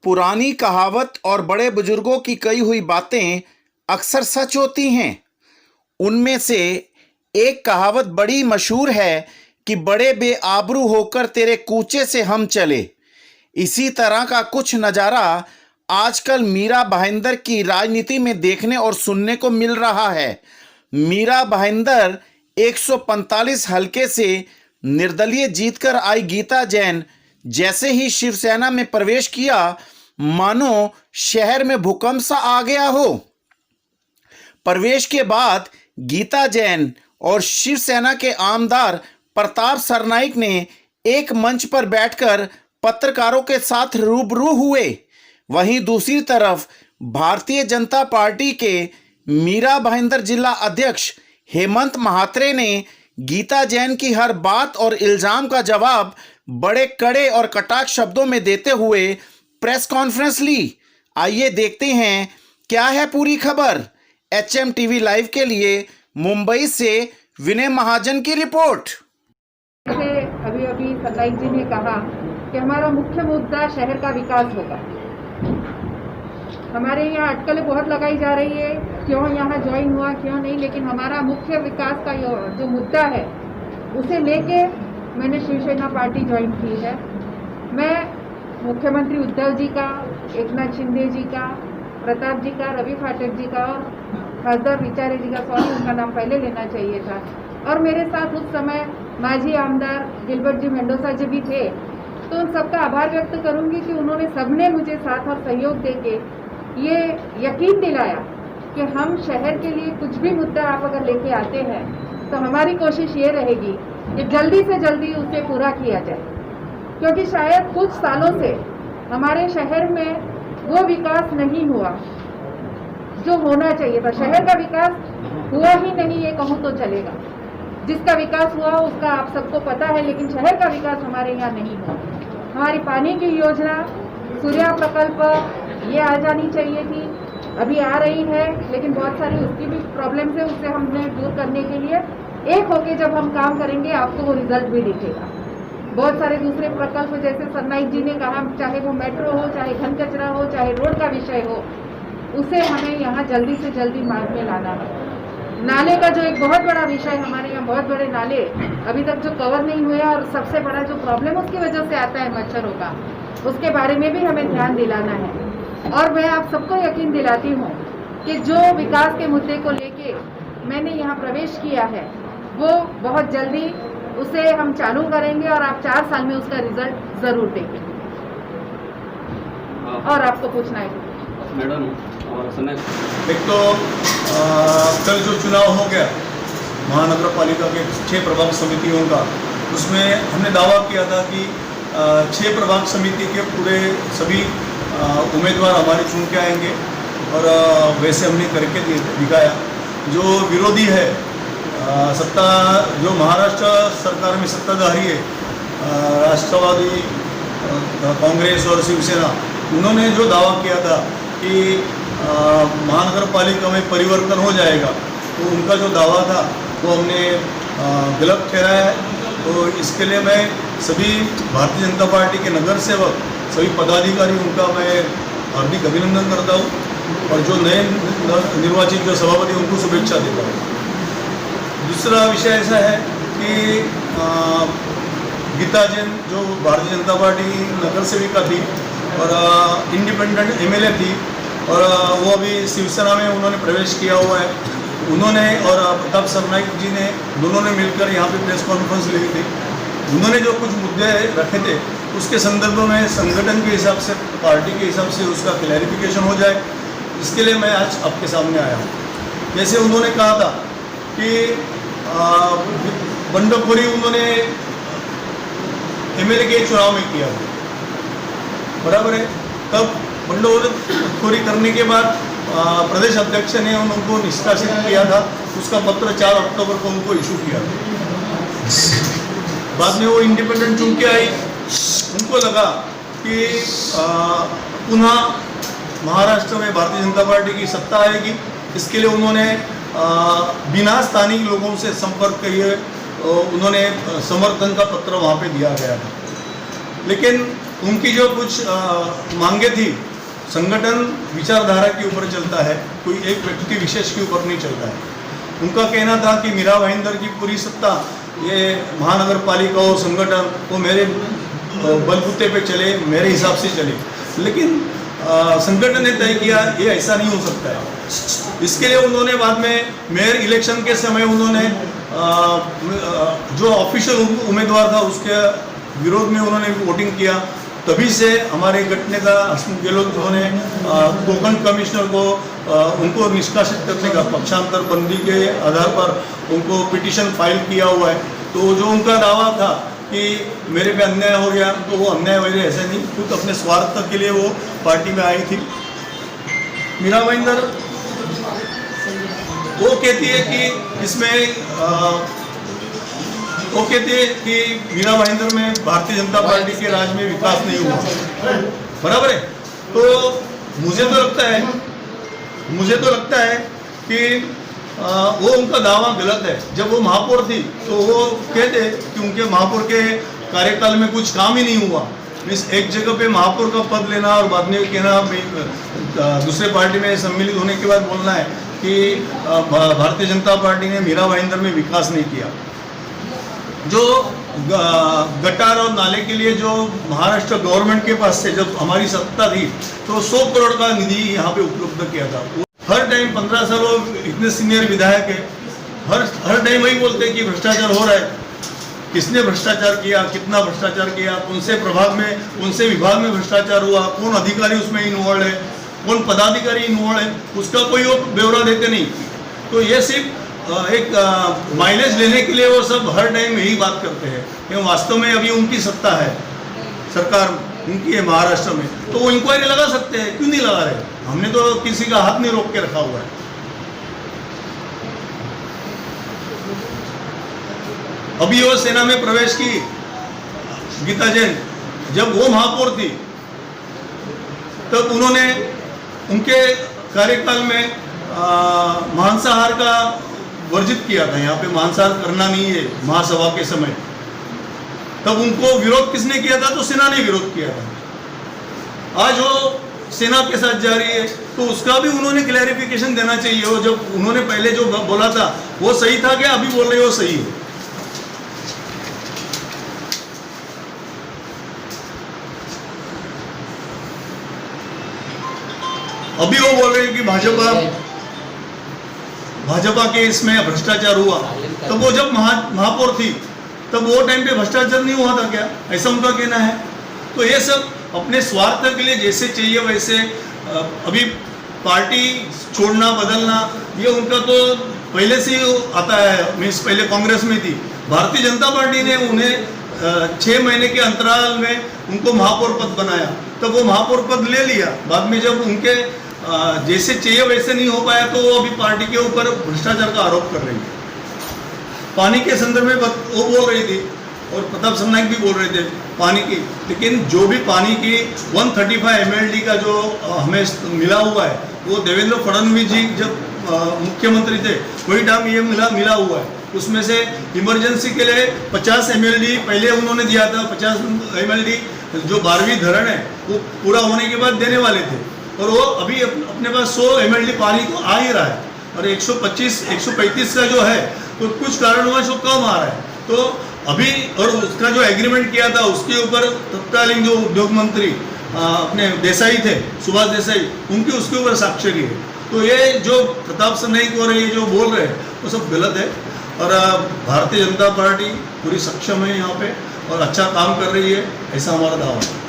पुरानी कहावत और बड़े बुजुर्गों की कही हुई बातें अक्सर सच होती हैं। उनमें से एक कहावत बड़ी मशहूर है कि बड़े बेआबरू होकर तेरे कूचे से हम चले। इसी तरह का कुछ नज़ारा आजकल मीरा भाईंदर की राजनीति में देखने और सुनने को मिल रहा है। मीरा भाईंदर 145 हल्के से निर्दलीय जीतकर आई गीता जैन जैसे ही शिवसेना में प्रवेश किया, मानो शहर में भूकंप सा आ गया हो। प्रवेश के बाद गीता जैन और शिवसेना के आमदार प्रताप सरनाईक ने एक मंच पर बैठकर पत्रकारों के साथ रूबरू हुए। वहीं दूसरी तरफ भारतीय जनता पार्टी के मीरा भाईंदर जिला अध्यक्ष हेमंत महात्रे ने गीता जैन की हर बात और इल्जाम का जवाब बड़े कड़े और कटाक्ष शब्दों में देते हुए प्रेस कॉन्फ्रेंस ली। आइए देखते हैं क्या है पूरी खबर। HMTV लाइव के लिए मुंबई से विनय महाजन की रिपोर्ट। अभी सरनाईक जी ने कहा कि हमारा मुख्य मुद्दा शहर का विकास होगा। हमारे यहाँ अटकलें बहुत लगाई जा रही है, क्यों यहाँ ज्वाइन हुआ क्यों नहीं, लेकिन हमारा मुख्य विकास का जो मुद्दा है उसे लेके मैंने शिवसेना पार्टी ज्वाइन की है। मैं मुख्यमंत्री उद्धव जी का, एकनाथ शिंदे जी का, प्रताप जी का, रवि फाटक जी का और खासदार विचारे जी का, सॉरी उनका नाम पहले लेना चाहिए था, और मेरे साथ उस समय माजी आमदार गिलबर्ट जी मेंडोसा जी भी थे, तो उन सबका आभार व्यक्त करूंगी कि उन्होंने सबने मुझे साथ और सहयोग देके ये यकीन दिलाया कि हम शहर के लिए कुछ भी मुद्दा आप अगर लेके आते हैं तो हमारी कोशिश ये रहेगी कि जल्दी से जल्दी उसे पूरा किया जाए, क्योंकि शायद कुछ सालों से हमारे शहर में वो विकास नहीं हुआ जो होना चाहिए था। शहर का विकास हुआ ही नहीं ये कहूँ तो चलेगा। जिसका विकास हुआ उसका आप सबको पता है, लेकिन शहर का विकास हमारे यहाँ नहीं हुआ। हमारी पानी की योजना सूर्या प्रकल्प ये आ जानी चाहिए थी, अभी आ रही है, लेकिन बहुत सारी उसकी भी प्रॉब्लम्स है, उससे हमने दूर करने के लिए एक होके जब हम काम करेंगे आपको वो रिजल्ट भी दिखेगा। बहुत सारे दूसरे प्रकल्प जैसे सरनाईक जी ने कहा, चाहे वो मेट्रो हो, चाहे घन कचरा हो, चाहे रोड का विषय हो, उसे हमें यहाँ जल्दी से जल्दी मार्ग में लाना है। नाले का जो एक बहुत बड़ा विषय, हमारे यहाँ बहुत बड़े नाले अभी तक जो कवर नहीं हुए और सबसे बड़ा जो प्रॉब्लम उसकी वजह से आता है मच्छरों का, उसके बारे में भी हमें ध्यान दिलाना है। और मैं आप सबको यकीन दिलाती हूँ कि जो विकास के मुद्दे को लेके मैंने यहाँ प्रवेश किया है वो बहुत जल्दी उसे हम चालू करेंगे और आप 4 साल में उसका रिजल्ट जरूर देंगे। और आपको पूछना है मैडम और एक तो कल जो चुनाव हो गया महानगर पालिका के 6 प्रभाग समितियों का, उसमें हमने दावा किया था कि 6 प्रभाग समिति के पूरे सभी उम्मीदवार हमारे चुन के आएंगे, और वैसे हमने करके दिखाया। जो विरोधी है सत्ता, जो महाराष्ट्र सरकार में सत्ताधारी है राष्ट्रवादी कांग्रेस और शिवसेना, उन्होंने जो दावा किया था कि महानगर पालिका में परिवर्तन हो जाएगा, तो उनका जो दावा था वो हमने गलत ठहराया है। तो इसके लिए मैं सभी भारतीय जनता पार्टी के नगर सेवक, सभी पदाधिकारी, उनका मैं हार्दिक अभिनंदन करता हूँ, और जो नए निर्वाचित जो सभापति उनको शुभेच्छा देता हूँ। दूसरा विषय ऐसा है कि गीता जैन जो भारतीय जनता पार्टी नगर सेविका थी और इंडिपेंडेंट MLA थी, और वो अभी शिवसेना में उन्होंने प्रवेश किया हुआ है। उन्होंने और प्रताप सरनाईक जी ने दोनों ने मिलकर यहाँ पे प्रेस कॉन्फ्रेंस ली थी। उन्होंने जो कुछ मुद्दे रखे थे उसके संदर्भ में संगठन के हिसाब से, पार्टी के हिसाब से उसका क्लैरिफिकेशन हो जाए, इसके लिए मैं आज आपके सामने आया हूँ। जैसे उन्होंने कहा था कि बंडखोरी उन्होंने MLA के चुनाव में किया था, बराबर है। तब बंडखोरी करने के बाद प्रदेश अध्यक्ष ने उनको निष्कासित किया था, उसका पत्र 4 अक्टूबर को उनको इशू किया था। बाद में वो इंडिपेंडेंट चुन के आई, उनको लगा कि पुनः महाराष्ट्र में भारतीय जनता पार्टी की सत्ता आएगी, इसके लिए उन्होंने बिना स्थानीय लोगों से संपर्क किए उन्होंने समर्थन का पत्र वहाँ पे दिया गया था। लेकिन उनकी जो कुछ मांगे थी, संगठन विचारधारा के ऊपर चलता है, कोई एक व्यक्ति विशेष के ऊपर नहीं चलता है। उनका कहना था कि मीरा भाईंदर की पूरी सत्ता ये महानगर पालिका और संगठन वो मेरे बलबूते पे चले, मेरे हिसाब से चले, लेकिन संगठन ने तय किया ये ऐसा नहीं हो सकता है। इसके लिए उन्होंने बाद में मेयर इलेक्शन के समय उन्होंने जो ऑफिशियल उम्मीदवार था उसके विरोध में उन्होंने वोटिंग किया। तभी से हमारे गठ नेता हसमुख गहलोत उन्होंने कोंकण कमिश्नर को उनको निष्कासित करने का पक्षांतर बंदी के आधार पर उनको पिटीशन फाइल किया हुआ है। तो जो उनका दावा था कि मेरे पे अन्याय हो गया, तो वो अन्याय वगैरह ऐसे नहीं, खुद अपने स्वार्थ के लिए वो पार्टी में आई थी। मीरा भाईंदर वो कहती है कि इसमें वो कहती है कि मीरा भाईंदर में भारतीय जनता पार्टी के राज में विकास नहीं हुआ, बराबर है। तो मुझे तो लगता है कि वो उनका दावा गलत है। जब वो महापौर थी तो वो कहते कि उनके महापौर के कार्यकाल में कुछ काम ही नहीं हुआ। मीन्स एक जगह पे महापौर का पद लेना और बाद में कहना दूसरे पार्टी में सम्मिलित होने के बाद बोलना है कि भारतीय जनता पार्टी ने मीरा भाईंदर में विकास नहीं किया। जो गटार और नाले के लिए जो महाराष्ट्र गवर्नमेंट के पास से जब हमारी सत्ता थी तो 100 करोड़ का निधि यहाँ पे उपलब्ध किया था। हर टाइम 15 साल वो इतने सीनियर विधायक है, हर टाइम वही बोलते हैं कि भ्रष्टाचार हो रहा है। किसने भ्रष्टाचार किया, कितना भ्रष्टाचार किया, कौन से विभाग में भ्रष्टाचार हुआ, कौन अधिकारी उसमें इन्वॉल्व है, कौन पदाधिकारी इन्वॉल्व है, उसका कोई वो ब्यौरा देते नहीं। तो ये सिर्फ एक माइलेज लेने के लिए वो सब हर टाइम यही बात करते हैं कि वास्तव में अभी उनकी सत्ता है, सरकार उनकी है महाराष्ट्र में, तो वो इंक्वायरी लगा सकते हैं, क्यों नहीं लगा रहे? हमने तो किसी का हाथ नहीं रोक के रखा हुआ है। अभी वो सेना में प्रवेश की गीता जैन, जब वो महापौर थी तब उन्होंने उनके कार्यकाल में मांसाहार का वर्जित किया था। यहाँ पे मांसाहार करना नहीं है महासभा के समय। तब उनको विरोध किसने किया था? तो सेना ने विरोध किया था। आज वो सेना के साथ जा रही है तो उसका भी उन्होंने क्लैरिफिकेशन देना चाहिए। वो जब उन्होंने पहले जो बोला था वो सही था क्या अभी बोल रहे हो सही है? अभी वो बोल रहे हैं कि भाजपा के इसमें भ्रष्टाचार हुआ। तब वो जब महापौर थी तब वो टाइम पे भ्रष्टाचार नहीं हुआ था क्या? ऐसा उनका कहना है। तो ये सब अपने स्वार्थ के लिए जैसे चाहिए वैसे अभी पार्टी छोड़ना बदलना ये उनका तो पहले से ही आता है। मीन्स पहले कांग्रेस में थी, भारतीय जनता पार्टी ने उन्हें 6 महीने के अंतराल में उनको महापौर पद बनाया, तब वो महापौर पद ले लिया। बाद में जब उनके जैसे चाहिए वैसे नहीं हो पाया तो वो अभी पार्टी के ऊपर भ्रष्टाचार का आरोप कर रही है। पानी के संदर्भ में वो बोल रही थी और प्रताप सरनाइक भी बोल रहे थे पानी की, लेकिन जो भी पानी की 135 MLD का जो हमें मिला हुआ है वो देवेंद्र फडणवीस जी जब मुख्यमंत्री थे वही टाइम ये मिला हुआ है। उसमें से इमरजेंसी के लिए 50 MLD पहले उन्होंने दिया था। 50 MLD जो 12वीं धरण है वो पूरा होने के बाद देने वाले थे और वो अभी अपने पास 100 MLD पानी तो आ ही रहा है और 135 का जो है तो कुछ कारणवश वो कम आ रहा है। तो अभी और उसका जो एग्रीमेंट किया था उसके ऊपर तत्कालीन जो उद्योग मंत्री अपने देसाई थे, सुभाष देसाई, उनकी उसके ऊपर साक्षरी है। तो ये जो प्रताप सरनाइक और ये जो बोल रहे हैं वो सब गलत है और भारतीय जनता पार्टी पूरी सक्षम है यहाँ पे और अच्छा काम कर रही है, ऐसा हमारा दावा है।